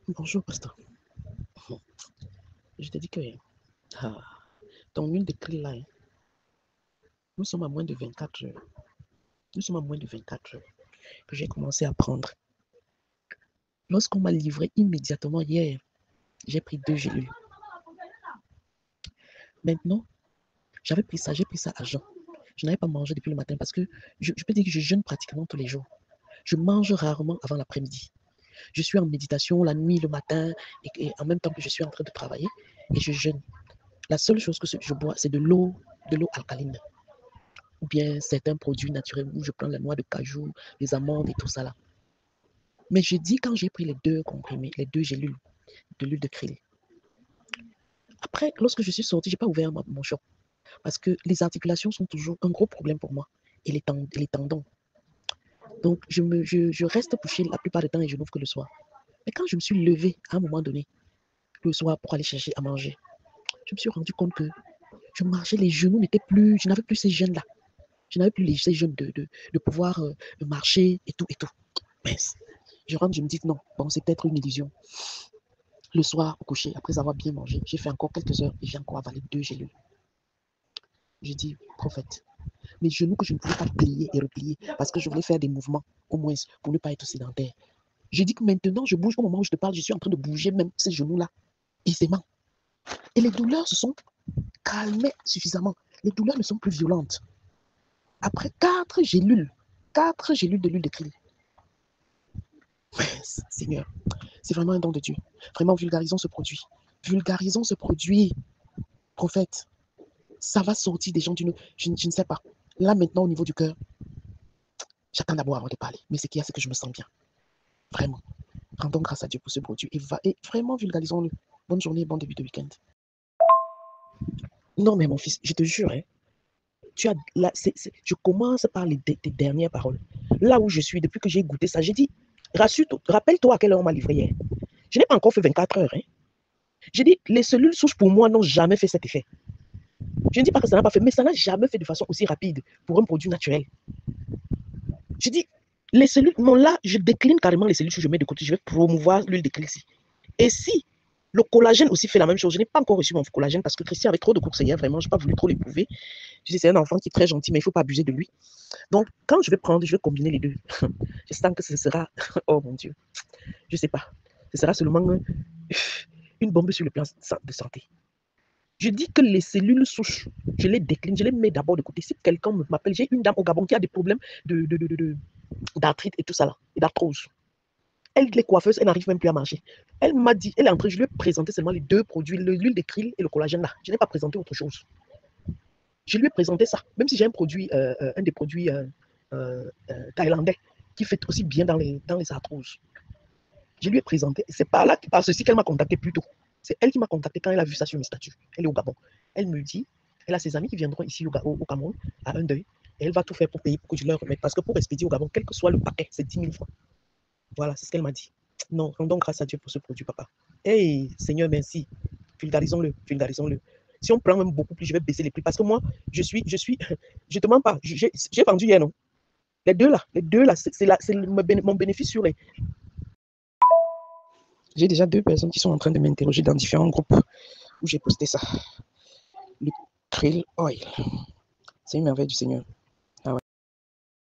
Bonjour, pasteur. Je te dis que ah, ton huile de krill là, nous sommes à moins de 24 heures. Nous sommes à moins de 24 heures que j'ai commencé à prendre. Lorsqu'on m'a livré immédiatement hier, j'ai pris 2 gélules. Maintenant, j'ai pris ça à jeun. Je n'avais pas mangé depuis le matin parce que je peux dire que je jeûne pratiquement tous les jours. Je mange rarement avant l'après-midi. Je suis en méditation la nuit, le matin, et en même temps que je suis en train de travailler, et je jeûne. La seule chose que je bois, c'est de l'eau alcaline, ou bien certains produits naturels où je prends la noix de cajou, les amandes et tout ça là. Mais je dis quand j'ai pris les 2 comprimés, les 2 gélules de l'huile de krill. Après, lorsque je suis sortie, je n'ai pas ouvert mon shop parce que les articulations sont toujours un gros problème pour moi et les tendons. Donc, je reste couchée la plupart du temps et je n'ouvre que le soir. Mais quand je me suis levée à un moment donné, le soir, pour aller chercher à manger, je me suis rendu compte que je marchais, les genoux n'étaient plus, je n'avais plus ces gênes-là. Je n'avais plus ces gênes de pouvoir marcher et tout et tout. Mince. Je rentre, je me dis non, bon, c'est peut-être une illusion. Le soir, au coucher, après avoir bien mangé, j'ai fait encore quelques heures et j'ai encore avalé 2 gélules. Je dis, prophète, mes genoux que je ne pouvais pas plier et replier parce que je voulais faire des mouvements, au moins, pour ne pas être sédentaire. Je dis que maintenant, je bouge au moment où je te parle, je suis en train de bouger même ces genoux-là aisément. Et les douleurs se sont calmées suffisamment. Les douleurs ne sont plus violentes. Après 4 gélules de l'huile de krill. Seigneur, c'est vraiment un don de Dieu. Vraiment, vulgarisons ce produit. Vulgarisons ce produit, prophète. Ça va sortir des gens d'une... Je ne sais pas. Là, maintenant, au niveau du cœur, j'attends d'abord avant de parler. Mais ce qu'il y a, c'est que je me sens bien. Vraiment. Rendons grâce à Dieu pour ce produit. Et vraiment, vulgarisons-le. Bonne journée, bon début de week-end. Non, mais mon fils, je te jure, hein, tu as, là, je commence par tes dernières paroles. Là où je suis, depuis que j'ai goûté ça, j'ai dit, rappelle-toi à quelle heure on m'a livré hier. Je n'ai pas encore fait 24 heures. Hein. J'ai dit, les cellules souches pour moi n'ont jamais fait cet effet. Je ne dis pas que ça n'a pas fait, mais ça n'a jamais fait de façon aussi rapide pour un produit naturel. Je dis, les cellules, non, là, je décline carrément les cellules que je mets de côté. Je vais promouvoir l'huile de krill ici. Et si le collagène aussi fait la même chose, je n'ai pas encore reçu mon collagène parce que Christian avait trop de conseillers, vraiment, je n'ai pas voulu trop l'éprouver. Je dis, c'est un enfant qui est très gentil, mais il ne faut pas abuser de lui. Donc, quand je vais prendre, je vais combiner les deux. Je sens que ce sera, oh mon Dieu, je ne sais pas, ce sera seulement une bombe sur le plan de santé. Je dis que les cellules souches, je les décline, je les mets d'abord de côté. Si quelqu'un m'appelle, j'ai une dame au Gabon qui a des problèmes d'arthrite et tout ça là, et d'arthrose. Elle, les coiffeuses, elle n'arrive même plus à marcher. Elle m'a dit, elle est entrée, je lui ai présenté seulement les 2 produits, l'huile de krill et le collagène là. Je n'ai pas présenté autre chose. Je lui ai présenté ça, même si j'ai un produit, un des produits thaïlandais qui fait aussi bien dans les arthroses. Je lui ai présenté, c'est par ceci qu'elle m'a contacté plus tôt. C'est elle qui m'a contacté quand elle a vu ça sur mes statuts. Elle est au Gabon. Elle me dit, elle a ses amis qui viendront ici au Cameroun à un deuil. Et elle va tout faire pour payer pour que je leur remette. Parce que pour expédier au Gabon, quel que soit le paquet, c'est 10 000 francs. Voilà, c'est ce qu'elle m'a dit. Non, rendons grâce à Dieu pour ce produit, papa. Hey, Seigneur, merci. Vulgarisons-le, vulgarisons-le. Si on prend même beaucoup plus, je vais baisser les prix. Parce que moi, je te mens pas, j'ai vendu hier, non? Les deux là, c'est mon bénéfice sur les... J'ai déjà 2 personnes qui sont en train de m'interroger dans différents groupes où j'ai posté ça. Le krill oil. C'est une merveille du Seigneur.